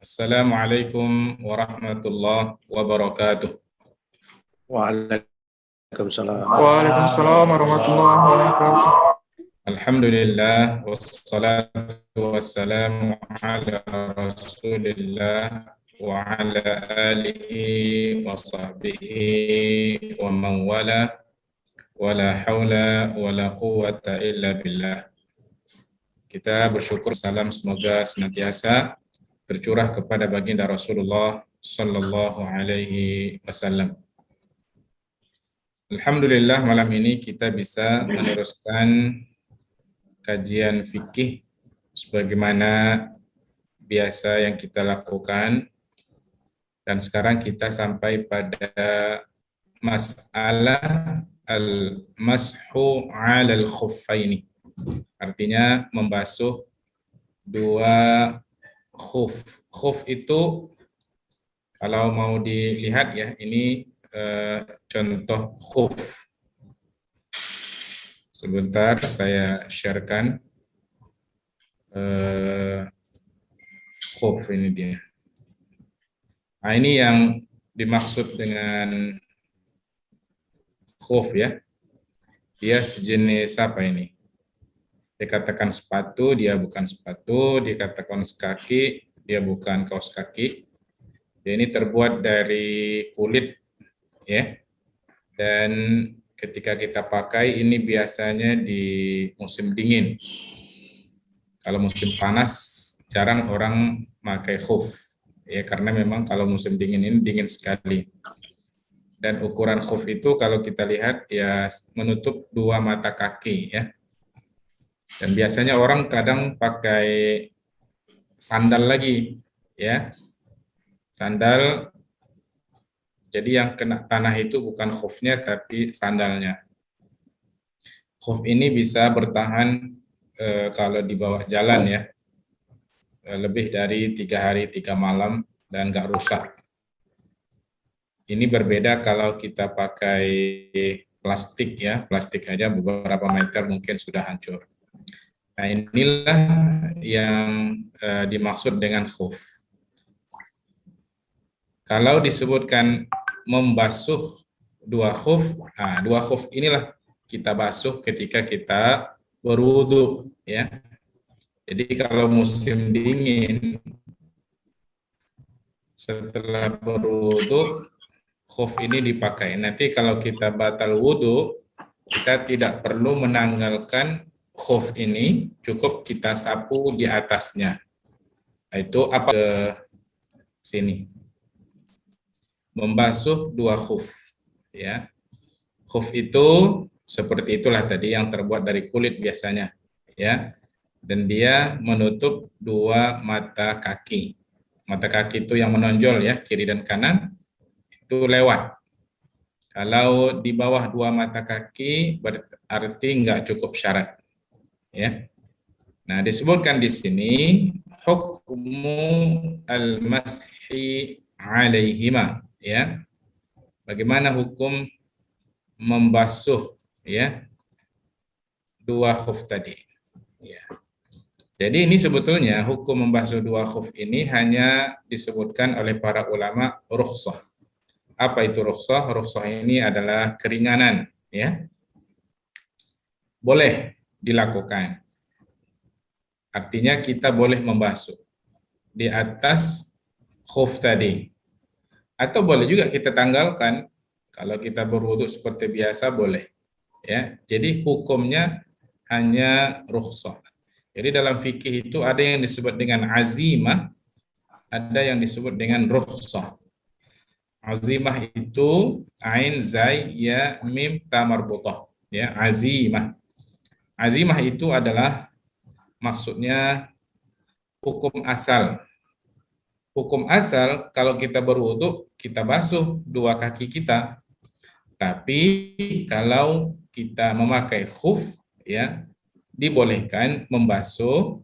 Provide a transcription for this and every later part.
Assalamualaikum warahmatullahi wabarakatuh. Waalaikumsalam. Waalaikumsalam warahmatullahi wabarakatuh. Alhamdulillah wassalatu wassalamu ala Rasulillah wa ala alihi wa sahbihi wa man wala wala haula wala quwwata illa billah. Kita bersyukur salam semoga senantiasa tercurah kepada baginda Rasulullah sallallahu alaihi wasallam. Alhamdulillah malam ini kita bisa meneruskan kajian fikih sebagaimana biasa yang kita lakukan, dan sekarang kita sampai pada masalah al-mashu 'alal khuffaini, artinya membasuh dua khuf. Khuf itu kalau mau dilihat ya, ini contoh khuf. Sebentar saya sharekan khuf, ini dia. Nah, ini yang dimaksud dengan khuf ya. Dia sejenis apa ini? Dikatakan sepatu, dia bukan sepatu. Dikatakan kaos kaki, dia bukan kaos kaki. Dia ini terbuat dari kulit ya. Dan ketika kita pakai ini biasanya di musim dingin. Kalau musim panas jarang orang pakai khuf ya, karena memang kalau musim dingin ini dingin sekali. Dan ukuran khuf itu kalau kita lihat ya menutup dua mata kaki ya. Dan biasanya orang kadang pakai sandal lagi ya. Sandal, jadi yang kena tanah itu bukan khufnya tapi sandalnya. Khuf ini bisa bertahan kalau di bawah jalan ya, lebih dari 3 hari 3 malam dan nggak rusak. Ini berbeda kalau kita pakai plastik ya, plastik aja beberapa meter mungkin sudah hancur. Nah, inilah yang dimaksud dengan khuf. Kalau disebutkan membasuh dua khuf, nah, dua khuf inilah kita basuh ketika kita berwudu ya. Jadi kalau musim dingin setelah berwudu khuf ini dipakai. Nanti kalau kita batal wudu, kita tidak perlu menanggalkan khuf ini, cukup kita sapu di atasnya. Itu apa ke sini? Membasuh dua khuf ya. Khuf itu seperti itulah tadi yang terbuat dari kulit biasanya ya. Dan dia menutup dua mata kaki. Mata kaki itu yang menonjol ya, kiri dan kanan itu lewat. Kalau di bawah dua mata kaki berarti nggak cukup syarat ya. Nah, disebutkan di sini hukmu al-mashi 'alaihima ya. Bagaimana hukum membasuh ya dua khuf tadi ya. Jadi ini sebetulnya hukum membasuh dua khuf ini hanya disebutkan oleh para ulama rukhsah. Apa itu rukhsah? Rukhsah ini adalah keringanan ya. Boleh dilakukan. Artinya kita boleh membasuh di atas khuf tadi. Atau boleh juga kita tanggalkan. Kalau kita berwudu seperti biasa boleh. Ya, jadi hukumnya hanya rukhsah. Jadi dalam fikih itu ada yang disebut dengan azimah, ada yang disebut dengan rukhsah. Azimah itu ain zai ya mim ta marbutah. Ya, azimah. Azimah itu adalah maksudnya hukum asal. Hukum asal kalau kita berwudu kita basuh dua kaki kita. Tapi kalau kita memakai khuf ya dibolehkan membasuh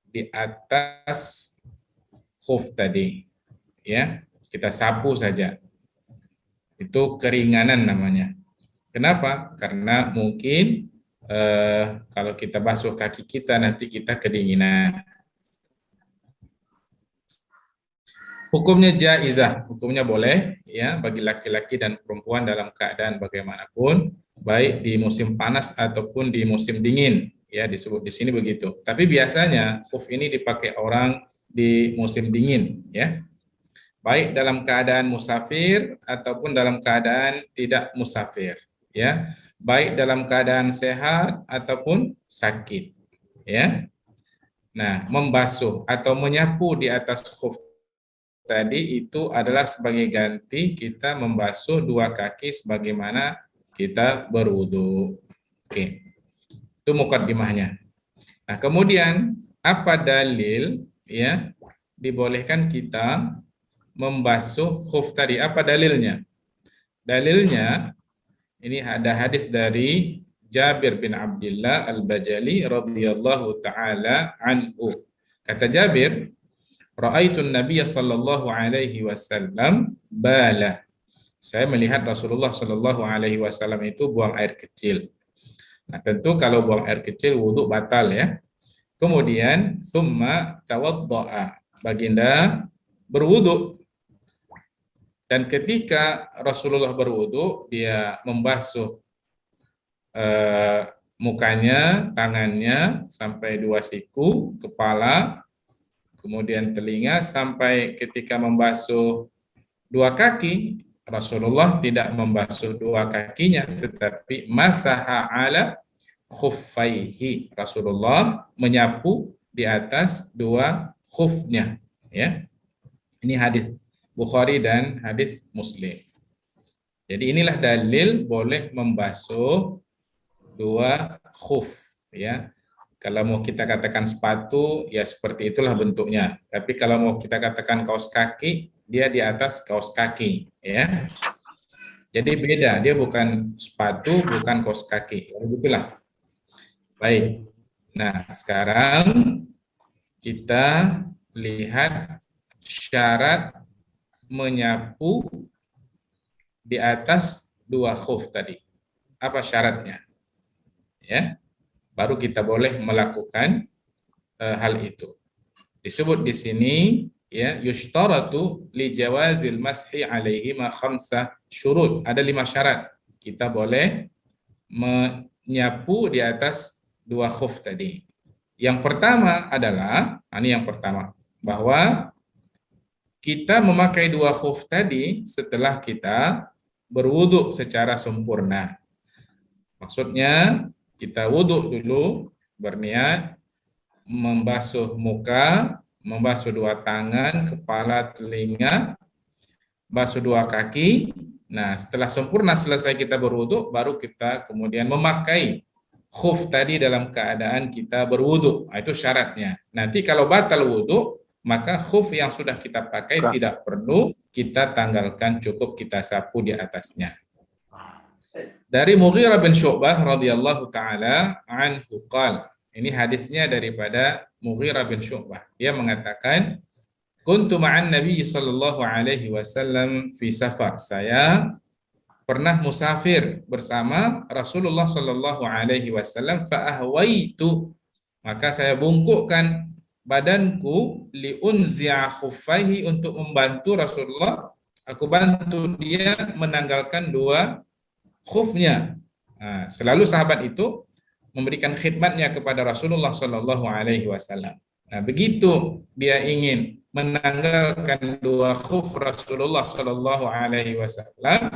di atas khuf tadi ya. Kita sapu saja. Itu keringanan namanya. Kenapa? Karena mungkin kalau kita basuh kaki kita nanti kita kedinginan. Hukumnya jaizah, hukumnya boleh ya bagi laki-laki dan perempuan dalam keadaan bagaimanapun, baik di musim panas ataupun di musim dingin, ya disebut di sini begitu. Tapi biasanya khuf ini dipakai orang di musim dingin, ya. Baik dalam keadaan musafir ataupun dalam keadaan tidak musafir, ya. Baik dalam keadaan sehat ataupun sakit, ya. Nah, membasuh atau menyapu di atas khuf tadi itu adalah sebagai ganti kita membasuh dua kaki sebagaimana kita berwudu. Oke, itu mukaddimahnya. Nah, kemudian apa dalil ya dibolehkan kita membasuh khuf tadi? Apa dalilnya? Dalilnya ini ada hadis dari Jabir bin Abdullah Al-Bajali radhiyallahu taala anhu. Kata Jabir, Ra'aitun Nabiy sallallahu alaihi wasallam bala. Saya melihat Rasulullah sallallahu alaihi wasallam itu buang air kecil. Nah, tentu kalau buang air kecil wudu batal ya. Kemudian summa tawaddaa. Baginda berwudu. Dan ketika Rasulullah berwudu, dia membasuh mukanya, tangannya sampai dua siku, kepala, kemudian telinga, sampai ketika membasuh dua kaki, Rasulullah tidak membasuh dua kakinya, tetapi masaha ala khuffaihi. Rasulullah menyapu di atas dua khufnya. Ya, ini hadis Bukhari dan hadis Muslim. Jadi inilah dalil boleh membasuh dua khuf. Ya, kalau mau kita katakan sepatu, ya seperti itulah bentuknya. Tapi kalau mau kita katakan kaos kaki, dia di atas kaos kaki, ya. Jadi beda, dia bukan sepatu, bukan kaos kaki. Ya, begitulah. Baik. Nah, sekarang kita lihat syarat menyapu di atas dua khuf tadi. Apa syaratnya? Ya. Baru kita boleh melakukan hal itu. Disebut di sini ya yushtaratu li jawazil mashi alaihi ma khamsa syurut. Ada 5 syarat. Kita boleh menyapu di atas dua khuf tadi. Yang pertama adalah, ini yang pertama, bahwa kita memakai dua khuf tadi setelah kita berwudu secara sempurna. Maksudnya kita wudhu dulu, berniat membasuh muka, membasuh dua tangan, kepala, telinga, basuh dua kaki. Nah, setelah sempurna selesai kita berwudhu, baru kita kemudian memakai khuf tadi dalam keadaan kita berwudhu. Nah, itu syaratnya. Nanti kalau batal wudhu, maka khuf yang sudah kita pakai tidak perlu kita tanggalkan, cukup kita sapu di atasnya. Dari Mughirah bin Syu'bah radhiyallahu taala anhu qala. Ini hadisnya daripada Mughirah bin Syu'bah. Dia mengatakan, "Kuntu ma'an Nabi sallallahu alaihi wasallam fi safar." Saya pernah musafir bersama Rasulullah sallallahu alaihi wasallam, fa ahwaitu. Maka saya bungkukkan badanku li unzi'a khuffaihi, untuk membantu Rasulullah. Aku bantu dia menanggalkan dua khufnya. Nah, selalu sahabat itu memberikan khidmatnya kepada Rasulullah Shallallahu Alaihi Wasallam. Nah, begitu dia ingin menanggalkan dua khuf Rasulullah Shallallahu Alaihi Wasallam,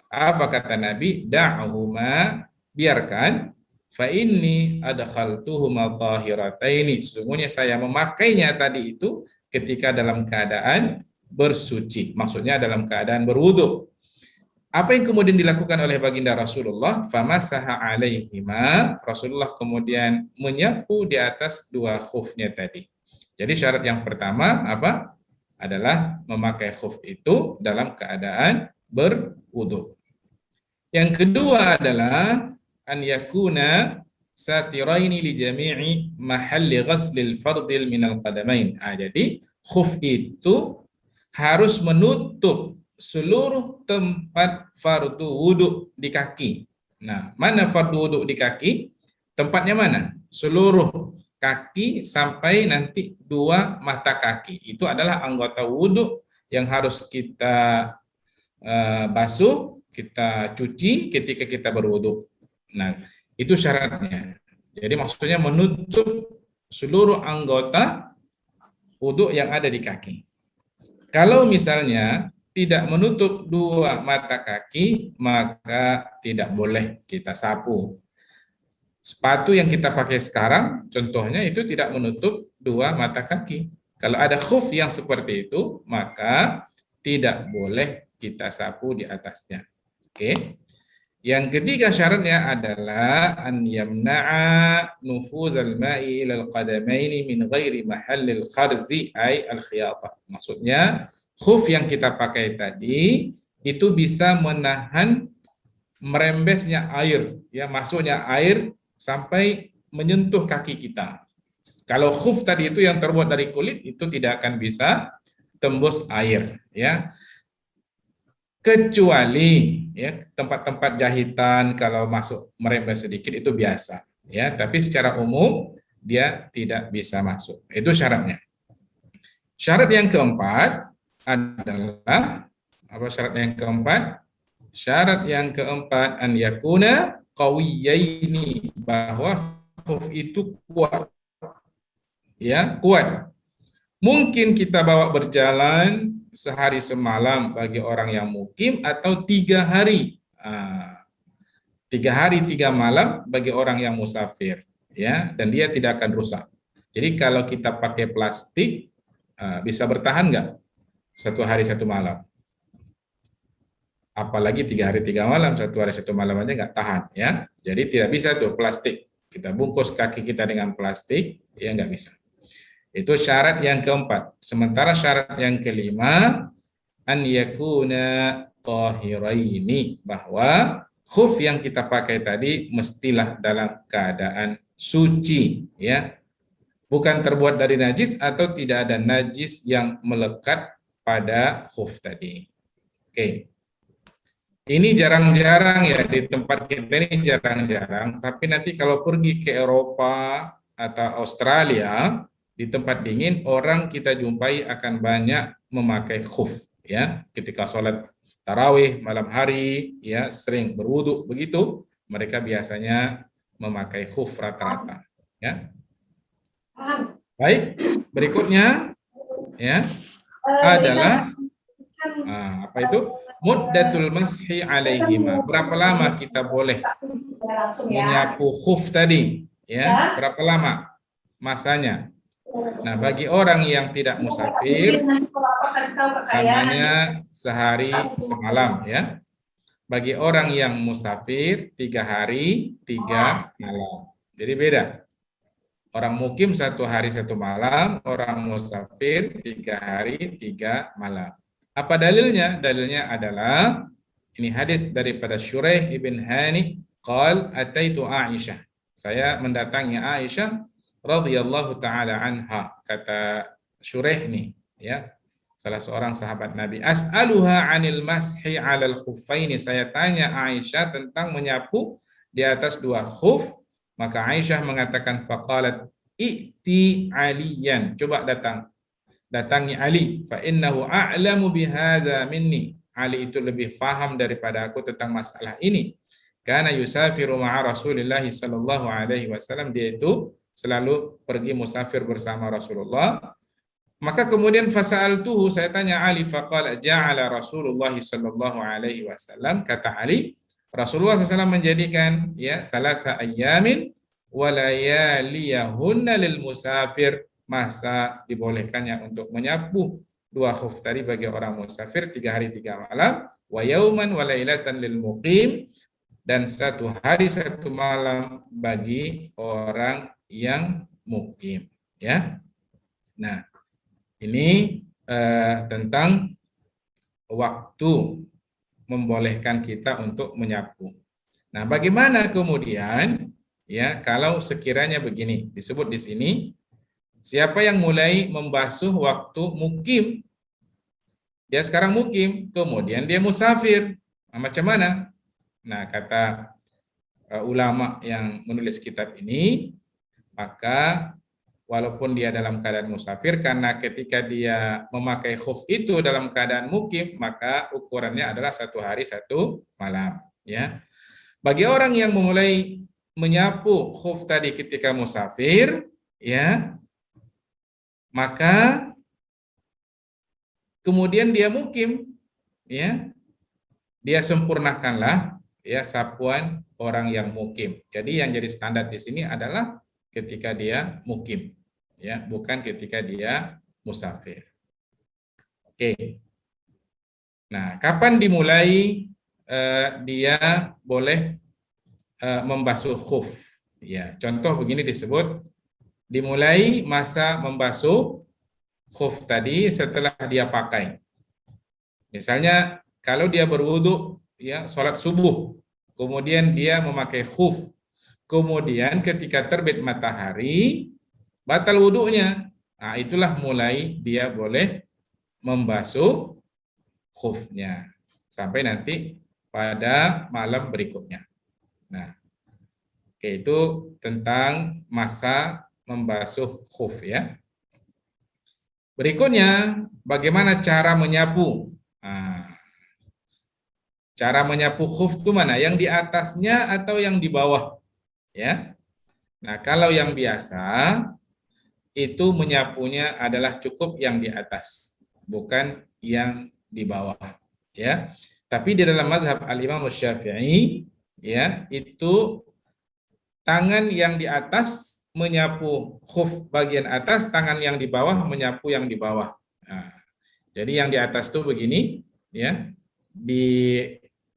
apa kata Nabi? Da'huma, biarkan. Fa inni adkhaltuhuma tahirataini. Sesungguhnya saya memakainya tadi itu ketika dalam keadaan bersuci. Maksudnya dalam keadaan berwudu. Apa yang kemudian dilakukan oleh baginda Rasulullah? Famasaha alaihima. Rasulullah kemudian menyapu di atas dua khufnya tadi. Jadi syarat yang pertama apa? Adalah memakai khuf itu dalam keadaan berwudu. Yang kedua adalah an yakuna satiraini li jami'i mahalli ghaslil fardil minal qadamain. Jadi khuf itu harus menutup seluruh tempat fardu wudhu di kaki. Nah, mana fardu wudhu di kaki? Tempatnya mana? Seluruh kaki sampai nanti dua mata kaki. Itu adalah anggota wudhu yang harus kita basuh, kita cuci ketika kita berwudu. Nah, itu syaratnya. Jadi maksudnya menutup seluruh anggota wudu yang ada di kaki. Kalau misalnya tidak menutup dua mata kaki, maka tidak boleh kita sapu. Sepatu yang kita pakai sekarang, contohnya itu tidak menutup dua mata kaki. Kalau ada khuf yang seperti itu, maka tidak boleh kita sapu di atasnya. Oke. Yang ketiga syaratnya adalah an yamna'a nufudhal ma'i ilal qadamaini min ghairi mahallil kharzi ay al khiyatah. Maksudnya khuf yang kita pakai tadi itu bisa menahan merembesnya air, ya masuknya air sampai menyentuh kaki kita. Kalau khuf tadi itu yang terbuat dari kulit itu tidak akan bisa tembus air, ya. Kecuali ya tempat-tempat jahitan kalau masuk merembes sedikit itu biasa, ya. Tapi secara umum dia tidak bisa masuk. Itu syaratnya. Syarat yang keempat adalah apa syarat yang keempat? Syarat yang keempat an yakuna qawiyaini, bahwa khuf itu kuat. Ya, kuat. Mungkin kita bawa berjalan sehari semalam bagi orang yang mukim atau 3 hari. 3 hari 3 malam bagi orang yang musafir, ya, dan dia tidak akan rusak. Jadi kalau kita pakai plastik bisa bertahan nggak 1 hari 1 malam? Apalagi 3 hari 3 malam, 1 hari 1 malam aja nggak tahan, ya. Jadi tidak bisa tuh plastik. Kita bungkus kaki kita dengan plastik, ya nggak bisa. Itu syarat yang keempat. Sementara syarat yang kelima, an yakuna tahiraini, bahwa khuf yang kita pakai tadi mestilah dalam keadaan suci, ya. Bukan terbuat dari najis atau tidak ada najis yang melekat pada khuf tadi. Oke. Ini jarang-jarang ya di tempat kita ini jarang-jarang, tapi nanti kalau pergi ke Eropa atau Australia, di tempat dingin orang kita jumpai akan banyak memakai khuf, ya, ketika sholat tarawih malam hari, ya, sering berwudu begitu, mereka biasanya memakai khuf rata-rata, ya. Baik, berikutnya ya adalah apa itu muddatul mashi alaihima. Berapa lama kita boleh menyapu khuf tadi, ya? Berapa lama masanya? Nah, bagi orang yang tidak musafir, namanya sehari semalam, ya. Bagi orang yang musafir, 3 hari 3 malam. Jadi beda. Orang mukim 1 hari 1 malam, orang musafir 3 hari 3 malam. Apa dalilnya? Dalilnya adalah ini hadis daripada Shuraih ibn Hani, qal ataitu Aisyah. Saya mendatangi Aisyah radhiyallahu taala anha, kata Shuraih nih, ya, salah seorang sahabat Nabi. As'aluha 'anil mashi 'alal khuffaini, saya tanya Aisyah tentang menyapu di atas 2 khuf, maka Aisyah mengatakan faqalat i'ti aliyan, coba datangi Ali, fa innahu a'lamu bihadza minni, Ali itu lebih paham daripada aku tentang masalah ini. Karena yusafiru ma'a Rasulillah sallallahu alaihi wasallam, dia itu selalu pergi musafir bersama Rasulullah. Maka kemudian fasa'altuhu, saya tanya Ali, faqala ja'ala Rasulullah sallallahu alaihi wasallam, kata Ali, Rasulullah SAW menjadikan, ya, salasa ayyamin wa layaliyahunna lil musafir, masa dibolehkannya untuk menyapu 2 khuf tadi bagi orang musafir 3 hari 3 malam, wa yauman wa lailatan lil muqim, dan 1 hari 1 malam bagi orang yang mukim, ya. Nah, ini tentang waktu membolehkan kita untuk menyapu. Nah, bagaimana kemudian, ya, kalau sekiranya begini, disebut di sini, siapa yang mulai membasuh waktu mukim? Dia sekarang mukim, kemudian dia musafir. Nah, macam mana? Nah, kata ulama yang menulis kitab ini, maka walaupun dia dalam keadaan musafir, karena ketika dia memakai khuf itu dalam keadaan mukim, maka ukurannya adalah 1 hari 1 malam. Ya, bagi orang yang memulai menyapu khuf tadi ketika musafir, ya, maka kemudian dia mukim, ya, dia sempurnakanlah ya sapuan orang yang mukim. Jadi yang jadi standar di sini adalah ketika dia mukim, ya, bukan ketika dia musafir. Oke. Nah, kapan dimulai dia boleh membasuh khuf? Ya, contoh begini disebut dimulai masa membasuh khuf tadi setelah dia pakai. Misalnya kalau dia berwudu, ya, sholat subuh, kemudian dia memakai khuf, kemudian ketika terbit matahari batal wudunya, nah itulah mulai dia boleh membasuh khufnya sampai nanti pada malam berikutnya. Nah, oke, itu tentang masa membasuh khuf, ya. Berikutnya, bagaimana cara menyapu? Nah, cara menyapu khuf itu mana? Yang di atasnya atau yang di bawah? Ya. Nah, kalau yang biasa itu menyapunya adalah cukup yang di atas, bukan yang di bawah, ya. Tapi di dalam mazhab Al-Imam Syafi'i, ya, itu tangan yang di atas menyapu khuf bagian atas, tangan yang di bawah menyapu yang di bawah. Nah, jadi yang di atas tuh begini, ya, di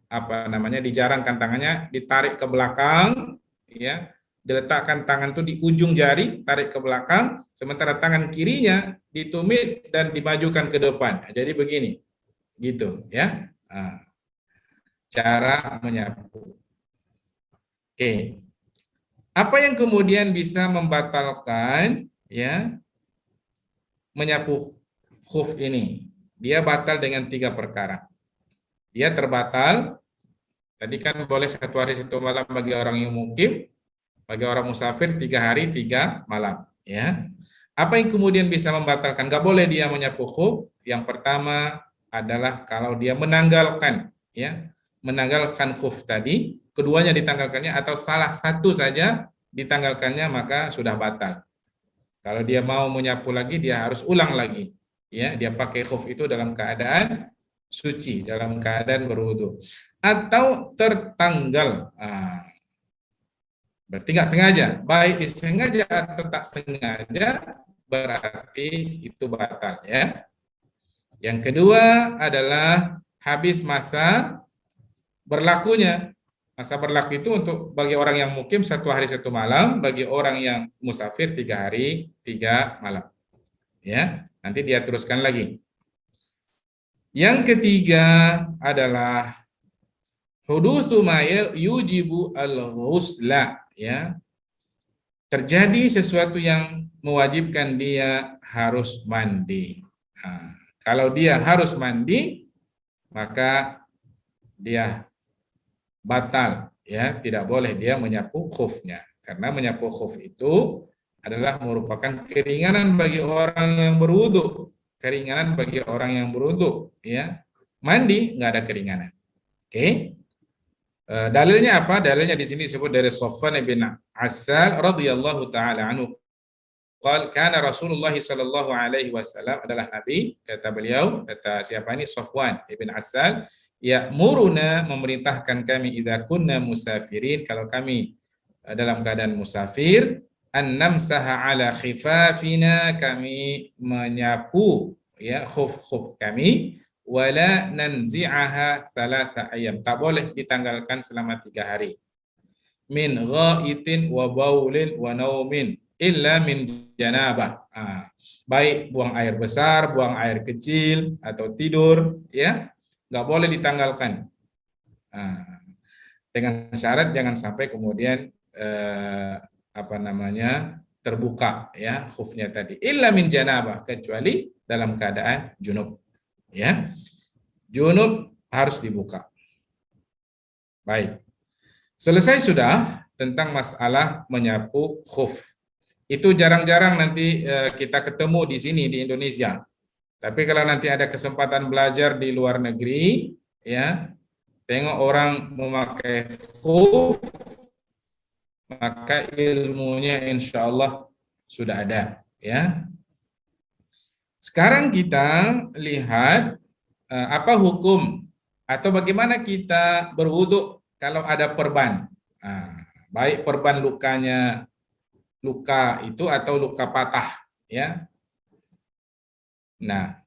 dijarangkan tangannya, ditarik ke belakang, ya, diletakkan tangan tuh di ujung jari, tarik ke belakang, sementara tangan kirinya ditumit dan dimajukan ke depan. Nah, jadi begini, gitu, ya. Nah, cara menyapu. Oke. Apa yang kemudian bisa membatalkan, ya, menyapu khuf ini? Dia batal dengan 3 perkara. Dia terbatal, tadi kan boleh 1 hari 1 malam bagi orang yang mukim, bagi orang musafir 3 hari 3 malam. Ya. Apa yang kemudian bisa membatalkan? Nggak boleh dia menyapu khuf. Yang pertama adalah kalau dia menanggalkan, ya, menanggalkan khuf tadi, keduanya ditanggalkannya atau salah satu saja ditanggalkannya, maka sudah batal. Kalau dia mau menyapu lagi, dia harus ulang lagi. Ya, dia pakai khuf itu dalam keadaan suci, dalam keadaan berwudu. Atau tertanggal. Berarti nggak sengaja. Baik disengaja atau tak sengaja, berarti itu batal, ya. Yang kedua adalah habis masa berlakunya. Masa berlaku itu untuk bagi orang yang mukim 1 hari 1 malam, bagi orang yang musafir 3 hari 3 malam. Ya, nanti dia teruskan lagi. Yang ketiga adalah hudutsu ma yujibu al-ghusla, ya. Terjadi sesuatu yang mewajibkan dia harus mandi. Nah, kalau dia harus mandi, maka dia batal, ya, tidak boleh dia menyapu khufnya, karena menyapu khuf itu adalah merupakan keringanan bagi orang yang berwudu, keringanan bagi orang yang berwudu, ya. Mandi nggak ada keringanan. Oke. Dalilnya apa? Dalilnya di sini disebut dari Safwan bin Assal radhiyallahu taala anhu. Qala kana Rasulullah sallallahu alaihi wasallam, adalah Nabi, kata beliau, kata siapa ini? Safwan bin Assal, ya'muruna, memerintahkan kami, idza kunna musafirin, kalau kami dalam keadaan musafir, an namsaha ala khifafina, kami menyapu, ya, khuf-khuf kami, wala nanzi'aha 3 ayam, tak boleh ditanggalkan selama 3 hari. Min ghaitin wa baulin wa naumin illa min janabah. Baik buang air besar, buang air kecil, atau tidur, ya, nggak boleh ditanggalkan. Dengan syarat jangan sampai kemudian terbuka, ya, khufnya tadi. Illa min janabah, kecuali dalam keadaan junub. Ya, junub harus dibuka. Baik, selesai sudah tentang masalah menyapu khuf. itu jarang-jarang nanti kita ketemu di sini di Indonesia. Tapi kalau nanti ada kesempatan belajar di luar negeri, ya, tengok orang memakai khuf, maka ilmunya insya Allah sudah ada, ya. Sekarang kita lihat apa hukum atau bagaimana kita berwudu kalau ada perban. Nah, baik perban lukanya luka itu atau luka patah, ya. Nah,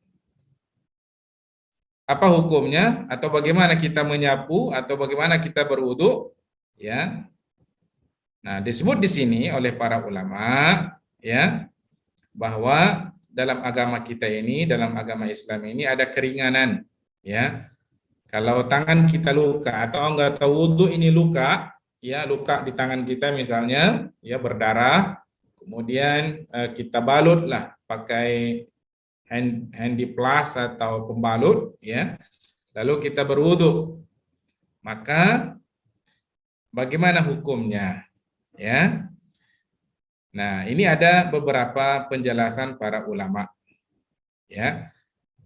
apa hukumnya atau bagaimana kita menyapu atau bagaimana kita berwudu, ya. Nah, disebut di sini oleh para ulama, ya, bahwa dalam agama kita ini, dalam agama Islam ini ada keringanan, ya. Kalau tangan kita luka atau anggota wudu ini luka, ya, luka di tangan kita misalnya, ya, berdarah, kemudian kita balutlah pakai handy plus atau pembalut, ya, lalu kita berwudu, maka bagaimana hukumnya, ya? Nah, ini ada beberapa penjelasan para ulama, ya.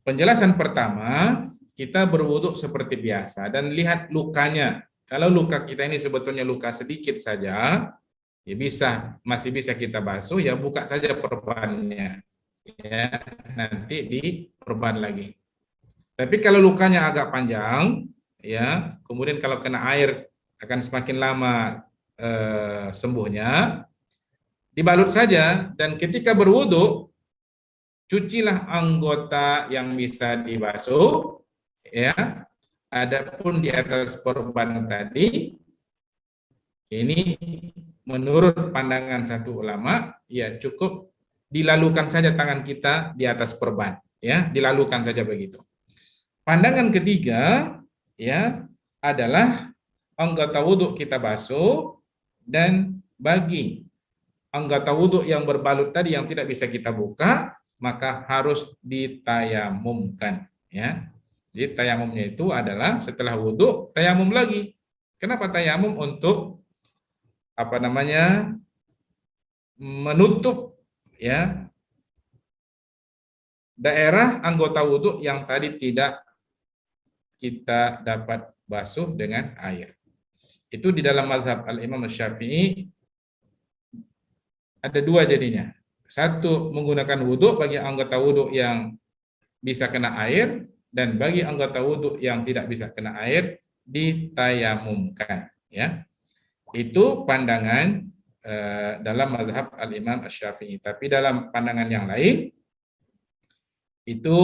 Penjelasan pertama, kita berwudu seperti biasa dan lihat lukanya. Kalau luka kita ini sebetulnya luka sedikit saja, ya masih bisa kita basuh, ya buka saja perbannya, ya, nanti diperban lagi. Tapi kalau lukanya agak panjang, ya, kemudian kalau kena air akan semakin lama sembuhnya, dibalut saja dan ketika berwudu cucilah anggota yang bisa dibasuh, ya. Adapun di atas perban tadi, ini menurut pandangan satu ulama, ya cukup dilalukan saja tangan kita di atas perban, ya, dilalukan saja begitu. Pandangan ketiga, ya, adalah anggota wudhu kita basuh dan bagi anggota wudhu yang berbalut tadi yang tidak bisa kita buka, maka harus ditayamumkan, ya. Jadi tayamumnya itu adalah setelah wudhu tayamum lagi. Kenapa tayamum? Untuk apa namanya? Menutup, ya, daerah anggota wudhu yang tadi tidak kita dapat basuh dengan air. Itu di dalam mazhab Al-Imam Syafi'i ada dua jadinya. Satu, menggunakan wudhu bagi anggota wudhu yang bisa kena air, dan bagi anggota wudhu yang tidak bisa kena air ditayamumkan, ya. Itu pandangan dalam mazhab Al-Imam Asy-Syafi'i. Tapi dalam pandangan yang lain itu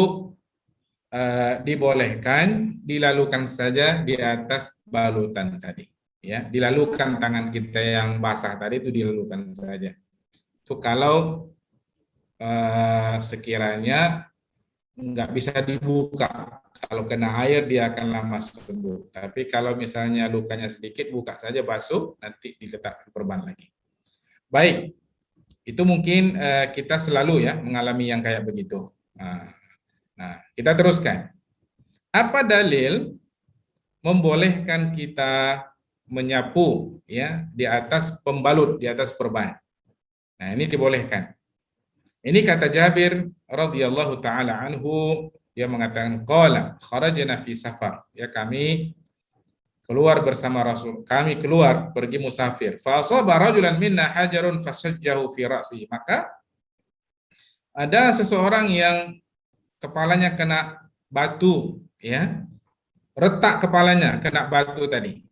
dibolehkan dilalukan saja di atas balutan tadi, ya. Dilalukan tangan kita yang basah tadi itu dilalukan saja. Itu kalau sekiranya nggak bisa dibuka, kalau kena air dia akan lama sembuh. Tapi kalau misalnya lukanya sedikit, buka saja, basuh, nanti diletakkan perban lagi. Baik, itu mungkin kita selalu, ya, mengalami yang kayak begitu. Nah, kita teruskan. Apa dalil membolehkan kita menyapu, ya, di atas pembalut, di atas perban? Nah, ini dibolehkan. Ini kata Jabir radhiyallahu taala anhu, dia mengatakan qala kharajna fi safar, ya, kami keluar bersama Rasul, kami keluar pergi musafir, fa asaba rajulan minna hajarun fasajjahu fi ra'si, maka ada seseorang yang kepalanya kena batu, ya, retak kepalanya kena batu tadi.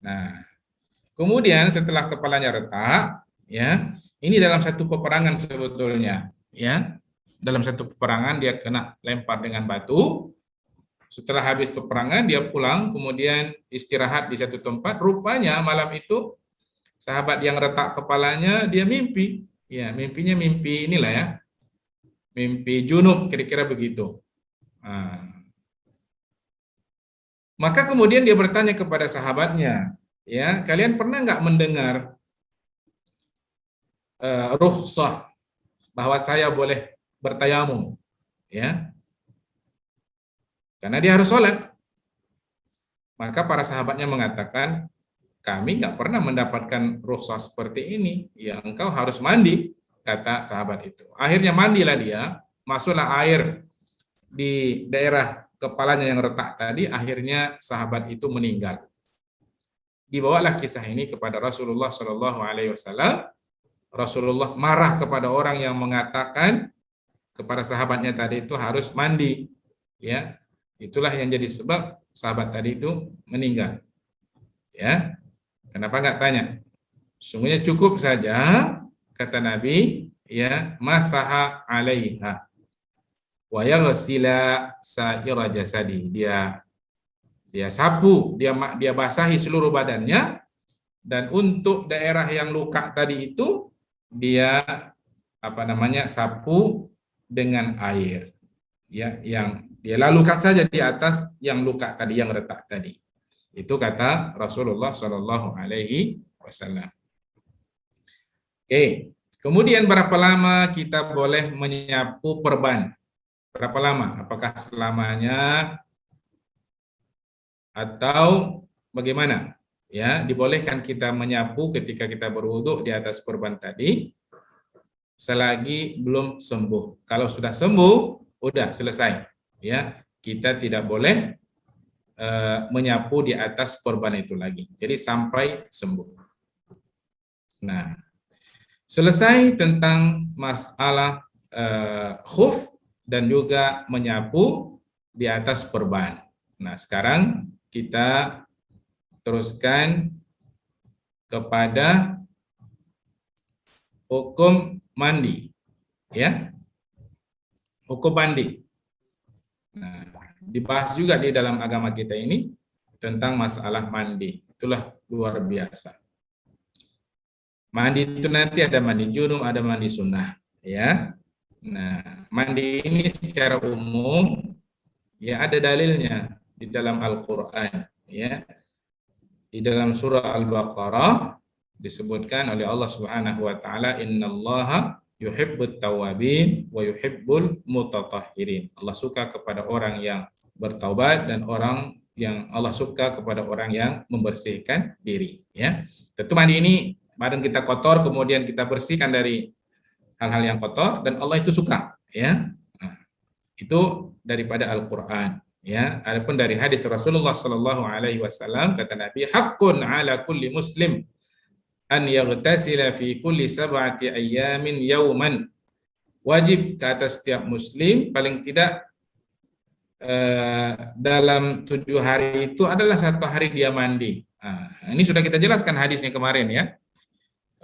Nah, kemudian setelah kepalanya retak, ya, ini dalam satu peperangan sebetulnya, ya. Dalam satu peperangan dia kena lempar dengan batu. Setelah habis peperangan dia pulang, kemudian istirahat di satu tempat. Rupanya malam itu sahabat yang retak kepalanya dia mimpi. Ya, mimpinya mimpi inilah, ya. Mimpi junub, kira-kira begitu. Nah, maka kemudian dia bertanya kepada sahabatnya, ya, kalian pernah nggak mendengar rukhsah bahwa saya boleh bertayamum, ya, karena dia harus sholat. Maka para sahabatnya mengatakan, kami nggak pernah mendapatkan rukhsah seperti ini. Ya engkau harus mandi, kata sahabat itu. Akhirnya mandilah dia, masuklah air di daerah kepalanya yang retak tadi, akhirnya sahabat itu meninggal. Dibawalah kisah ini kepada Rasulullah Shallallahu Alaihi Wasallam. Rasulullah marah kepada orang yang mengatakan kepada sahabatnya tadi itu harus mandi. Ya, itulah yang jadi sebab sahabat tadi itu meninggal. Ya, kenapa nggak tanya? Sungguhnya cukup saja, kata Nabi, ya, masaha alaiha wa yaghsila sa'ira jasadi. Dia sapu, dia basahi seluruh badannya, dan untuk daerah yang luka tadi itu dia sapu dengan air. Ya, yang dia lalukan saja di atas yang luka tadi, yang retak tadi. Itu kata Rasulullah Shallallahu Alaihi Wasallam. Oke, kemudian berapa lama kita boleh menyapu perban? Berapa lama? Apakah selamanya atau bagaimana? Ya, dibolehkan kita menyapu ketika kita berwudu di atas perban tadi selagi belum sembuh. Kalau sudah sembuh, udah selesai. Ya, kita tidak boleh menyapu di atas perban itu lagi. Jadi sampai sembuh. Nah, selesai tentang masalah khuf dan juga menyapu di atas perban. Nah, sekarang kita teruskan kepada hukum mandi. Ya. Hukum mandi. Nah, dibahas juga di dalam agama kita ini tentang masalah mandi. Itulah luar biasa. Mandi itu nanti ada mandi junub, ada mandi sunnah, ya. Nah, mandi ini secara umum ya ada dalilnya di dalam Al-Qur'an, ya. Di dalam surah Al-Baqarah disebutkan oleh Allah Subhanahu wa taala, innallaha yuhibbut tawwabin wa yuhibbul mutatahhirin. Allah suka kepada orang yang bertaubat dan orang yang Allah suka kepada orang yang membersihkan diri, ya. Tentu mandi ini badan kita kotor kemudian kita bersihkan dari hal-hal yang kotor dan Allah itu suka, ya. Nah, itu daripada Al-Qur'an, ya. Adapun dari hadis Rasulullah Shallallahu Alaihi Wasallam, kata Nabi, haqqun ala kulli muslim an yaghtasila fi kulli sab'ati ayyamin yauman. Wajib ke atas setiap muslim paling tidak dalam 7 hari itu adalah 1 hari dia mandi. Nah, ini sudah kita jelaskan hadisnya kemarin, ya.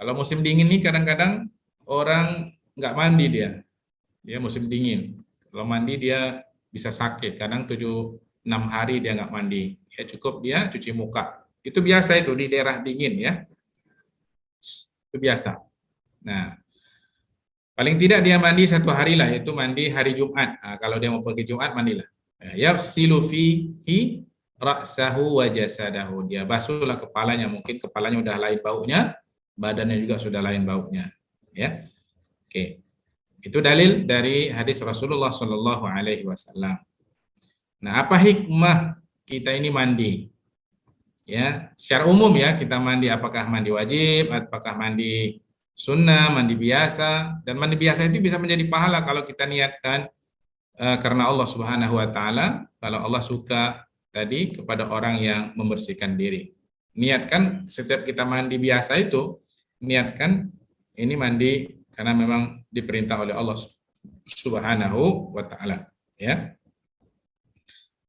Kalau musim dingin nih kadang-kadang orang nggak mandi dia musim dingin. Kalau mandi dia bisa sakit. Kadang 7-6 hari dia nggak mandi. Ya cukup dia cuci muka. Itu biasa itu di daerah dingin, ya. Itu biasa. Nah, paling tidak dia mandi 1 hari lah, yaitu mandi hari Jumat. Nah, kalau dia mau pergi Jumat, mandilah. Yaghsilu fihi ra'sahu wa jasadahu. Dia basuhlah kepalanya, mungkin kepalanya udah lain baunya, badannya juga sudah lain baunya, ya. Oke. Itu dalil dari hadis Rasulullah Shallallahu Alaihi Wasallam. Nah, apa hikmah kita ini mandi? Ya, secara umum ya kita mandi, apakah mandi wajib, apakah mandi sunnah, mandi biasa, dan mandi biasa itu bisa menjadi pahala kalau kita niatkan karena Allah Subhanahu Wa Taala. Kalau Allah suka tadi kepada orang yang membersihkan diri. Niatkan setiap kita mandi biasa itu, niatkan ini mandi karena memang diperintah oleh Allah Subhanahu wa taala, ya.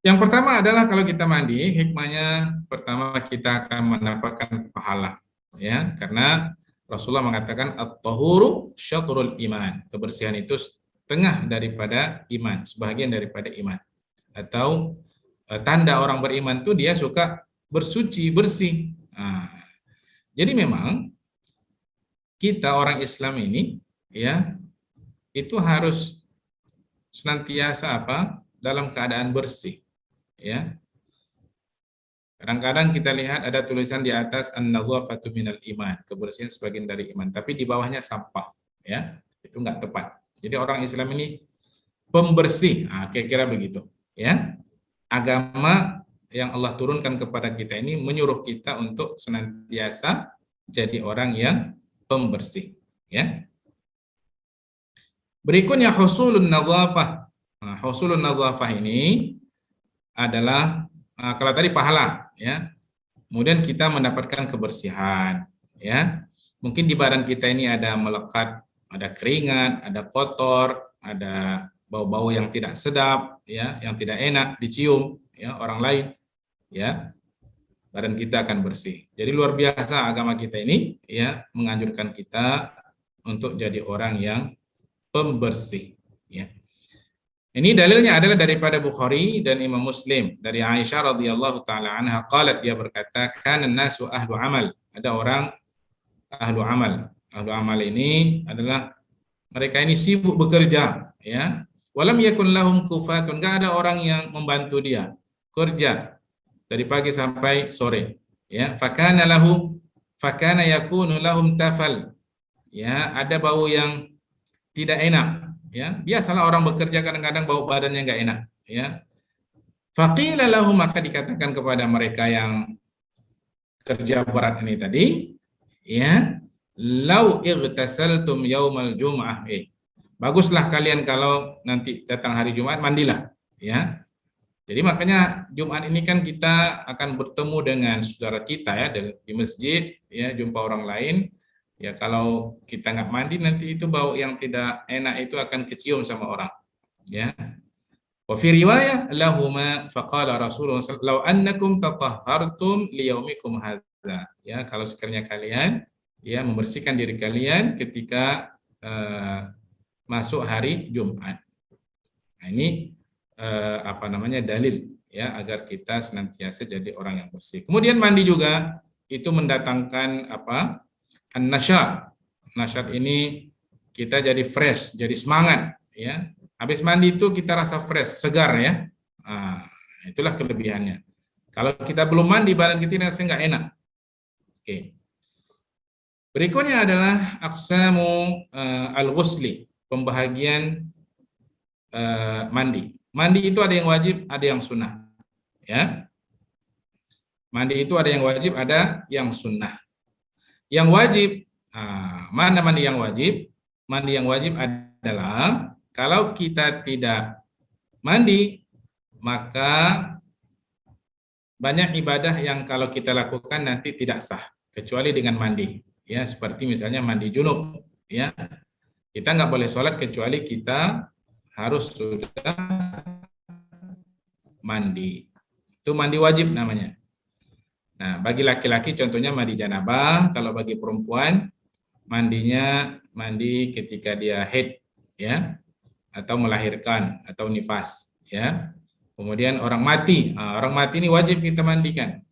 Yang pertama adalah kalau kita mandi, hikmahnya pertama kita akan mendapatkan pahala, ya, karena Rasulullah mengatakan at-tahuru syatrul iman. Kebersihan itu setengah daripada iman, sebagian daripada iman. Atau tanda orang beriman itu dia suka bersuci, bersih. Nah, jadi memang kita orang Islam ini, ya, itu harus senantiasa dalam keadaan bersih, ya. Kadang-kadang kita lihat ada tulisan di atas an-nazafatu minal iman, kebersihan sebagian dari iman, tapi di bawahnya sampah, ya. Itu enggak tepat. Jadi orang Islam ini pembersih, kira-kira begitu, ya. Agama yang Allah turunkan kepada kita ini menyuruh kita untuk senantiasa jadi orang yang pembersih, ya. Berikutnya husulun nazafah. Nah, husulun nazafah ini adalah kalau tadi pahala, ya. Kemudian kita mendapatkan kebersihan, ya. Mungkin di badan kita ini ada melekat, ada keringat, ada kotor, ada bau-bau yang tidak sedap, ya, yang tidak enak dicium, ya, orang lain, ya. Badan kita akan bersih. Jadi luar biasa agama kita ini, ya, menganjurkan kita untuk jadi orang yang pembersih, ya. Ini dalilnya adalah daripada Bukhari dan Imam Muslim dari Aisyah radhiyallahu taala anha qalat, dia berkata, kana nasu ahlu amal. Ada orang ahlu amal. Ahlu amal ini adalah mereka ini sibuk bekerja, ya. Walam yakun lahum kufatun, enggak ada orang yang membantu dia kerja dari pagi sampai sore, ya. Fakana yakunu lahum tafal, ya, ada bau yang tidak enak, ya. Biasalah orang bekerja kadang-kadang bau badannya enggak enak, ya. Faqila lahum, maka dikatakan kepada mereka yang kerja berat ini tadi, ya, lau igtasaltum yaumal jum'ah, baguslah kalian kalau nanti datang hari Jumat mandilah, ya. Jadi makanya Jumat ini kan kita akan bertemu dengan saudara kita, ya, di masjid, ya, jumpa orang lain, ya. Kalau kita nggak mandi nanti itu bau yang tidak enak itu akan kecium sama orang, ya. Wa fi riwayah lahuma faqala Rasulullah law annakum tatahhartum liyaumikum hadza, ya, kalau sekiranya kalian, ya, membersihkan diri kalian ketika masuk hari Jumat. Nah, ini dalil, ya, agar kita senantiasa jadi orang yang bersih. Kemudian mandi juga itu mendatangkan an-nasyat. Nasyat ini kita jadi fresh, jadi semangat, ya. Habis mandi itu kita rasa fresh, segar, ya. Nah, itulah kelebihannya. Kalau kita belum mandi, badan kita rasanya nggak enak. Oke. Berikutnya adalah aqsamu al-ghusli, pembahagian mandi. Mandi itu ada yang wajib, ada yang sunnah, ya. Mandi itu ada yang wajib, ada yang sunnah. Yang wajib, mana mandi yang wajib? Mandi yang wajib adalah kalau kita tidak mandi, maka banyak ibadah yang kalau kita lakukan nanti tidak sah kecuali dengan mandi, ya. Seperti misalnya mandi junub, ya. Kita nggak boleh sholat kecuali kita harus sudah mandi. Itu mandi wajib namanya. Nah, bagi laki-laki contohnya mandi janabah, kalau bagi perempuan mandinya mandi ketika dia haid, ya, atau melahirkan atau nifas, ya. Kemudian orang mati ini wajib kita mandikan.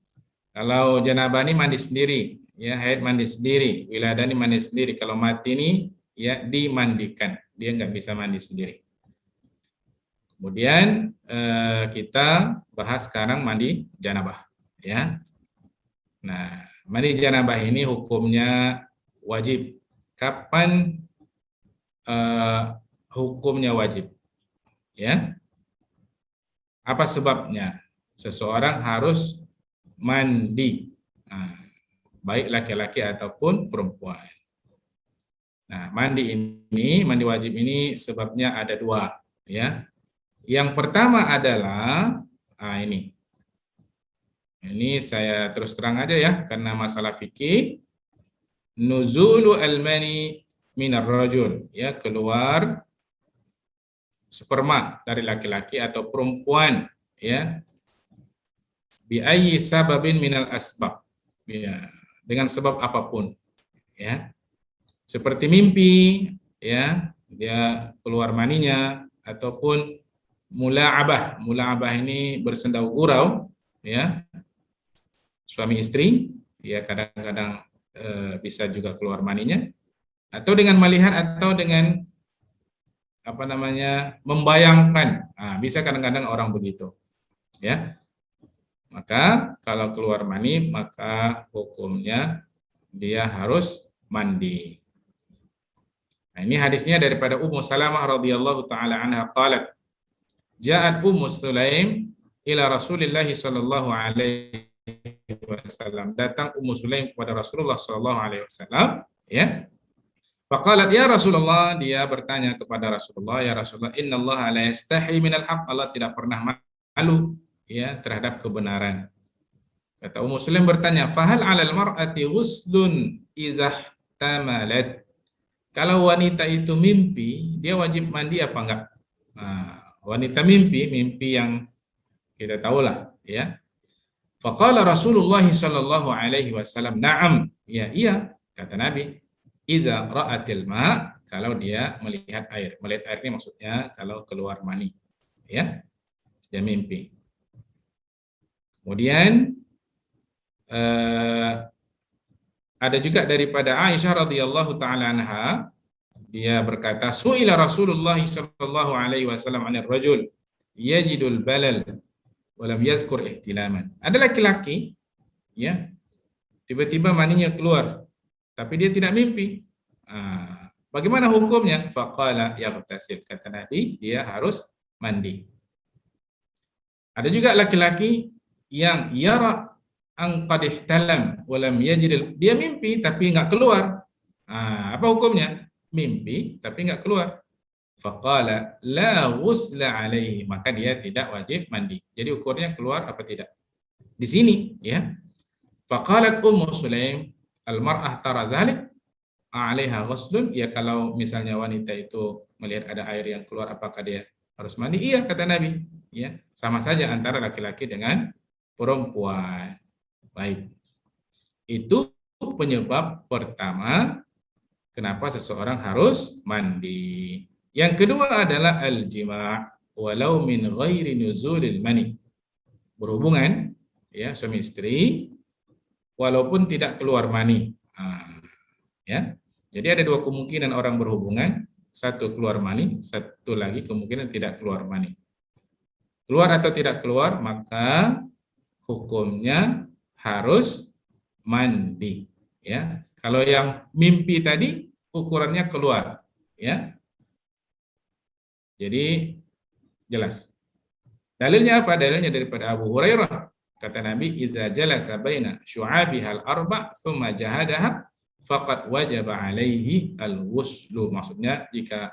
Kalau janabah ini mandi sendiri, ya, haid mandi sendiri, wiladah ini mandi sendiri. Kalau mati ini, ya, dimandikan, dia nggak bisa mandi sendiri. Kemudian kita bahas sekarang mandi janabah, ya. Nah, mandi janabah ini hukumnya wajib. Kapan hukumnya wajib? Ya. Apa sebabnya? Seseorang harus mandi, baik laki-laki ataupun perempuan. Nah, mandi wajib ini sebabnya ada dua, ya. Yang pertama adalah ini saya terus terang aja, ya, karena masalah fikih. Nuzulu al-mani minar rajul, ya, keluar sperma dari laki-laki atau perempuan, ya, bi ayyi sababin minal asbab, ya, dengan sebab apapun, ya. Seperti mimpi, ya, dia keluar maninya, ataupun mula'abah. Mula'abah ini bersendau gurau, ya, suami istri, ya, kadang-kadang bisa juga keluar maninya, atau dengan melihat atau dengan membayangkan. Bisa kadang-kadang orang begitu, ya. Maka kalau keluar mani, maka hukumnya dia harus mandi. Nah, ini hadisnya daripada Ummu Salamah radhiyallahu taala anha qalat, ja'at Ummu Sulaim ila Rasulillah sallallahu alaihi wasallam. Datang Ummu Sulaim kepada Rasulullah sallallahu alaihi wasallam, ya. Faqalat ya Rasulullah, dia bertanya kepada Rasulullah, ya Rasulullah, innallaha la yastahi minal haq, Allah tidak pernah malu ya terhadap kebenaran. Kata Ummu Sulaim bertanya, fahal 'alal mar'ati ghuslun idza tamalat? Kalau wanita itu mimpi, dia wajib mandi apa enggak? Nah, wanita mimpi yang kita tahulah, ya. Faqala Rasulullah sallallahu alaihi wasallam, "Na'am." Ya, iya, kata Nabi. Idza ra'atil ma', kalau dia melihat air. Melihat air ini maksudnya kalau keluar mani, ya. Dia mimpi. Kemudian ada juga daripada Aisyah radhiyallahu taala anha, dia berkata, "Su'ila Rasulullah sallallahu alaihi wasallam 'anil rajul yajidul balal wa lam yadhkur ihtilaman." Ada laki-laki, ya, tiba-tiba maninya keluar, tapi dia tidak mimpi. Bagaimana hukumnya? Faqala yaghtasil, kata Nabi, dia harus mandi. Ada juga laki-laki yang yara an qad ihtalam wa lam yajid, dia mimpi tapi enggak keluar. Apa hukumnya? Mimpi tapi enggak keluar. Faqala la ghusla alaihi, maka dia tidak wajib mandi. Jadi ukurnya keluar apa tidak. Di sini, ya. Faqalat Ummu Sulaim, al-mar'ah tara dzalik 'alaiha ghuslun, ya kalau misalnya wanita itu melihat ada air yang keluar apakah dia harus mandi? Iya, kata Nabi, ya. Sama saja antara laki-laki dengan perempuan. Baik. Itu penyebab pertama kenapa seseorang harus mandi. Yang kedua adalah al-jima' walau min ghairi nuzulil mani. Berhubungan, ya, suami istri walaupun tidak keluar mani. Ya. Jadi ada dua kemungkinan orang berhubungan, satu keluar mani, satu lagi kemungkinan tidak keluar mani. Keluar atau tidak keluar, maka hukumnya harus mandi, ya. Kalau yang mimpi tadi ukurannya keluar, ya. Jadi jelas. Dalilnya apa? Dalilnya daripada Abu Hurairah. Kata Nabi, "Idza jalasa baina syu'abihal arba' tsumma jahadaha faqad wajaba alaihi al-ghuslu." Maksudnya jika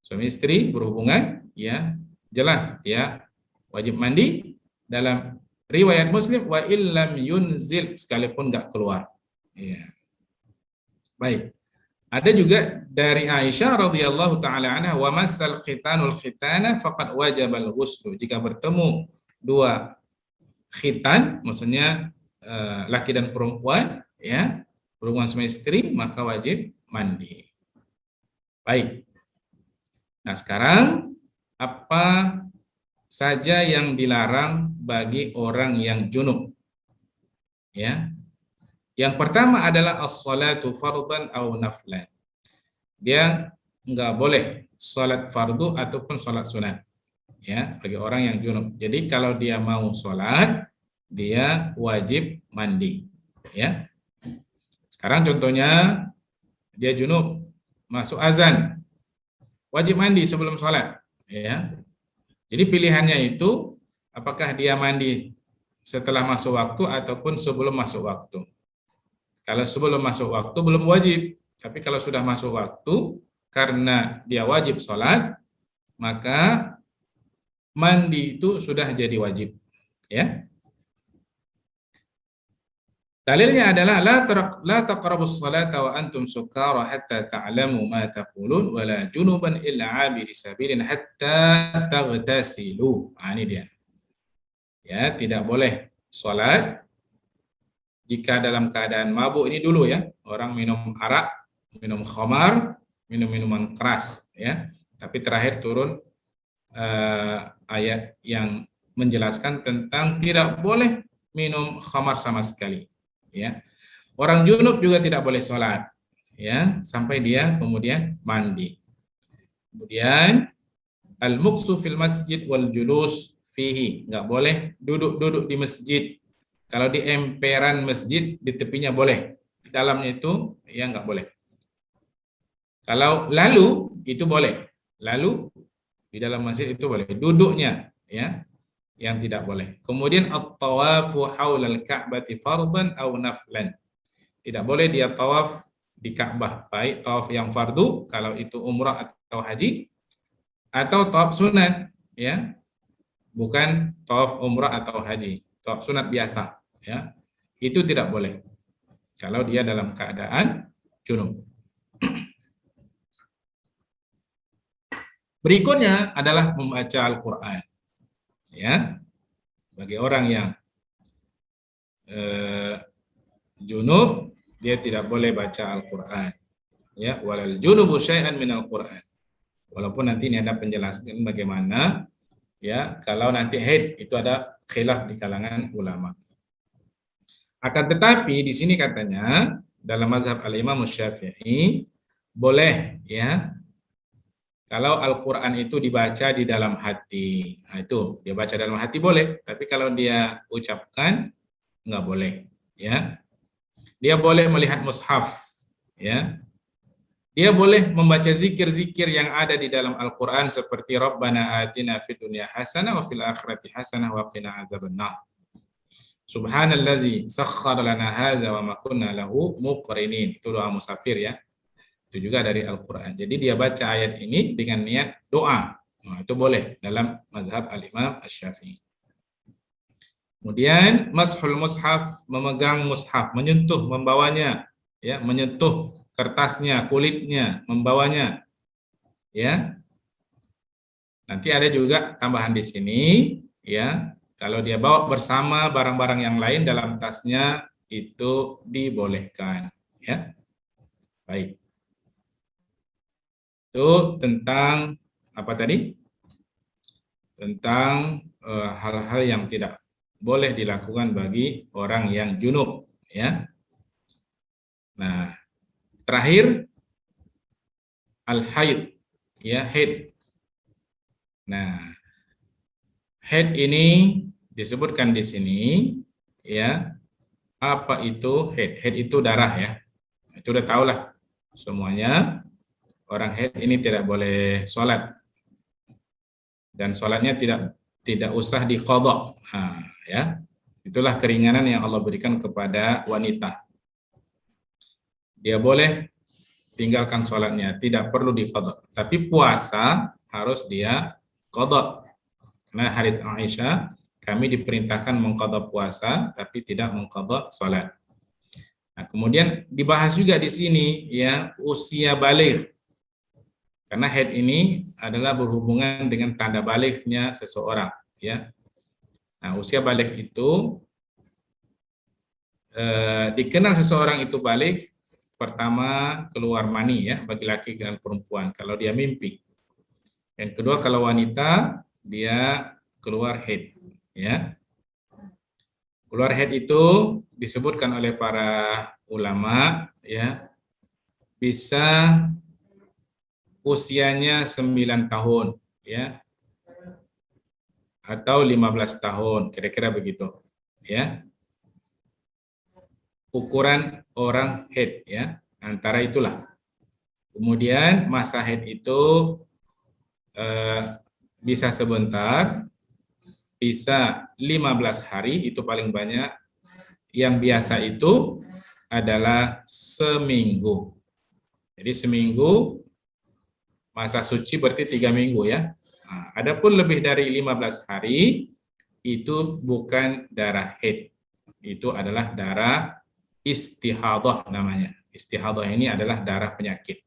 suami istri berhubungan, ya, jelas dia wajib mandi. Dalam riwayat Muslim, wa illam yunzil, sekalipun enggak keluar. Ya. Baik. Ada juga dari Aisyah radhiyallahu taala anha, wa massal khitanul khitana faqad wajabal ghuslu. Jika bertemu dua khitan, maksudnya laki dan perempuan, ya, berhubungan suami istri, maka wajib mandi. Baik. Nah, sekarang apa saja yang dilarang bagi orang yang junub? Ya. Yang pertama adalah as-salatu fardhan aw naflan. Dia enggak boleh salat fardu ataupun salat sunat. Ya, bagi orang yang junub. Jadi kalau dia mau salat, dia wajib mandi, ya. Sekarang contohnya dia junub, masuk azan, wajib mandi sebelum salat, ya. Jadi pilihannya itu apakah dia mandi setelah masuk waktu ataupun sebelum masuk waktu. Kalau sebelum masuk waktu belum wajib, tapi kalau sudah masuk waktu karena dia wajib sholat, maka mandi itu sudah jadi wajib, ya. Dalilnya adalah la taqrabus salata wa antum sukara hatta ta'lamu ma taqulun wa la junuban illa 'abiri sabilin hatta taghtasilu. Ini dia. Ya, tidak boleh salat jika dalam keadaan mabuk. Ini dulu, ya. Orang minum arak, minum khamar, minum minuman keras, ya. Tapi terakhir turun ayat yang menjelaskan tentang tidak boleh minum khamar sama sekali, ya. Orang junub juga tidak boleh sholat, ya, sampai dia kemudian mandi. Kemudian al-muqsu fil masjid wal julus fihi, nggak boleh duduk-duduk di masjid. Kalau di emperan masjid, di tepinya boleh, di dalamnya itu ya nggak boleh. Kalau lalu itu boleh, lalu di dalam masjid itu boleh, duduknya, ya. yang tidak boleh. Kemudian at-tawafu haulal ka'bati fardhan aw naflan. Tidak boleh dia tawaf di Ka'bah, baik tawaf yang fardu kalau itu umrah atau haji, atau tawaf sunat, ya, bukan tawaf umrah atau haji, tawaf sunat biasa, ya, itu tidak boleh kalau dia dalam keadaan junub. Berikutnya adalah membaca Al-Quran, ya, bagi orang yang junub dia tidak boleh baca Al-Quran, ya, walal junubu syai'an minal Quran. Walaupun nanti ini ada penjelasan bagaimana, ya, kalau nanti haid itu ada khilaf di kalangan ulama. Akan tetapi di sini katanya dalam mazhab al-Imam Syafi'i boleh, ya, kalau Al-Quran itu dibaca di dalam hati. Nah, itu dia baca dalam hati boleh, tapi kalau dia ucapkan nggak boleh, ya. Dia boleh melihat mushaf, ya. Dia boleh membaca zikir-zikir yang ada di dalam Al-Quran seperti Rabbana atina fid dunya hasanah wa fil akhirati hasanah wa qina adzabannar. Subhanalladzi sakhkhara lana hadza wa ma kunna lahu muqrinin. Itu doa musafir, ya. Itu juga dari Al-Quran. Jadi dia baca ayat ini dengan niat doa. Nah, itu boleh dalam mazhab al-Imam Asy-Syafi'i. Kemudian mashul mushaf, memegang mushaf, menyentuh, membawanya, ya, menyentuh kertasnya, kulitnya, membawanya, ya. Nanti ada juga tambahan di sini, ya, kalau dia bawa bersama barang-barang yang lain dalam tasnya itu dibolehkan, ya. Baik. Itu tentang apa tadi? Tentang hal-hal yang tidak boleh dilakukan bagi orang yang junub, ya. Nah, terakhir al-haid, ya, haid. Nah, haid ini disebutkan di sini, ya. Apa itu haid? Haid itu darah, ya. Itu udah tahu lah semuanya. Orang haid ini tidak boleh sholat dan sholatnya tidak usah diqadha. Nah, ya, itulah keringanan yang Allah berikan kepada wanita. Dia boleh tinggalkan sholatnya, tidak perlu diqadha. Tapi puasa harus dia qadha. Karena hadis Aisyah, kami diperintahkan mengqadha puasa, tapi tidak mengqadha sholat. Nah, kemudian dibahas juga di sini, ya, usia baligh. Karena haid ini adalah berhubungan dengan tanda balighnya seseorang, ya. Nah, usia baligh itu dikenal seseorang itu baligh pertama keluar mani, ya, bagi laki dan perempuan kalau dia mimpi. Yang kedua kalau wanita dia keluar haid, ya. Keluar haid itu disebutkan oleh para ulama, ya, bisa usianya 9 tahun, ya, atau 15 tahun, kira-kira begitu, ya. Ukuran orang haid, ya, antara itulah. Kemudian masa haid itu bisa sebentar, bisa 15 hari, itu paling banyak. Yang biasa itu adalah seminggu. Jadi seminggu, masa suci berarti 3 minggu, ya. Nah, adapun lebih dari 15 hari, itu bukan darah haid. Itu adalah darah istihadah namanya. Istihadah ini adalah darah penyakit.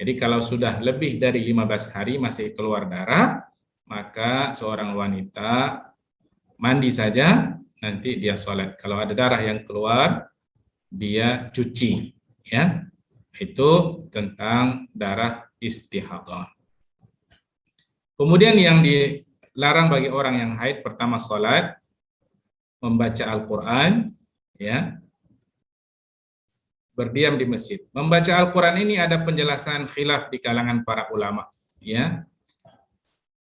Jadi kalau sudah lebih dari 15 hari masih keluar darah, maka seorang wanita mandi saja, nanti dia sholat. Kalau ada darah yang keluar, dia cuci, ya. Itu tentang darah istihadah. Kemudian yang dilarang bagi orang yang haid, pertama sholat, membaca Al-Quran, ya, berdiam di masjid. Membaca Al-Quran ini ada penjelasan khilaf di kalangan para ulama, ya.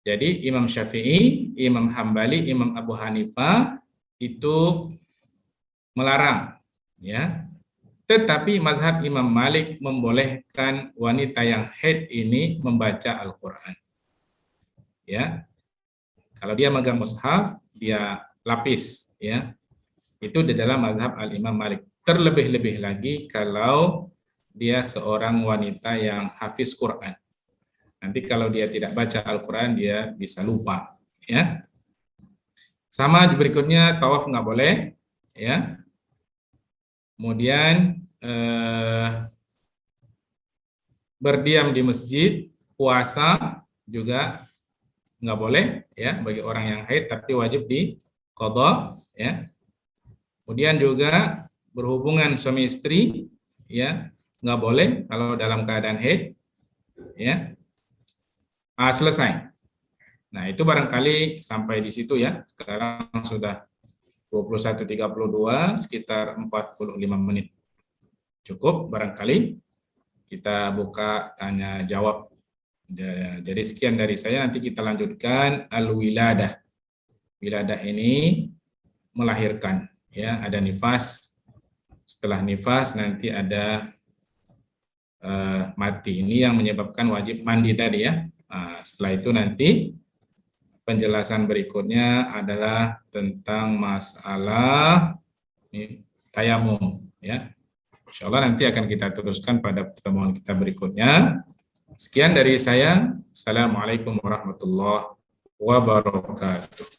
Jadi Imam Syafi'i, Imam Hambali, Imam Abu Hanifah itu melarang, ya. Tetapi mazhab Imam Malik membolehkan wanita yang haid ini membaca Al-Quran, ya. Kalau dia megang mushaf, dia lapis, ya. Itu di dalam mazhab Al-Imam Malik. Terlebih-lebih lagi kalau dia seorang wanita yang hafiz Quran. Nanti kalau dia tidak baca Al-Quran, dia bisa lupa, ya. Sama berikutnya, tawaf nggak boleh, ya. Kemudian berdiam di masjid, puasa juga nggak boleh, ya, bagi orang yang haid, tapi wajib di qadha, ya. Kemudian juga berhubungan suami istri, ya, nggak boleh kalau dalam keadaan haid, ya. Selesai. Nah, itu barangkali sampai di situ, ya. Sekarang sudah 21.32, sekitar 45 menit. Cukup barangkali kita buka tanya jawab. Jadi sekian dari saya, nanti kita lanjutkan al-wiladah. Wiladah ini melahirkan, ya, ada nifas. Setelah nifas nanti ada mati. Ini yang menyebabkan wajib mandi tadi, ya. Nah, setelah itu nanti penjelasan berikutnya adalah tentang masalah tayamum, ya. Insyaallah nanti akan kita teruskan pada pertemuan kita berikutnya. Sekian dari saya. Assalamualaikum warahmatullahi wabarakatuh.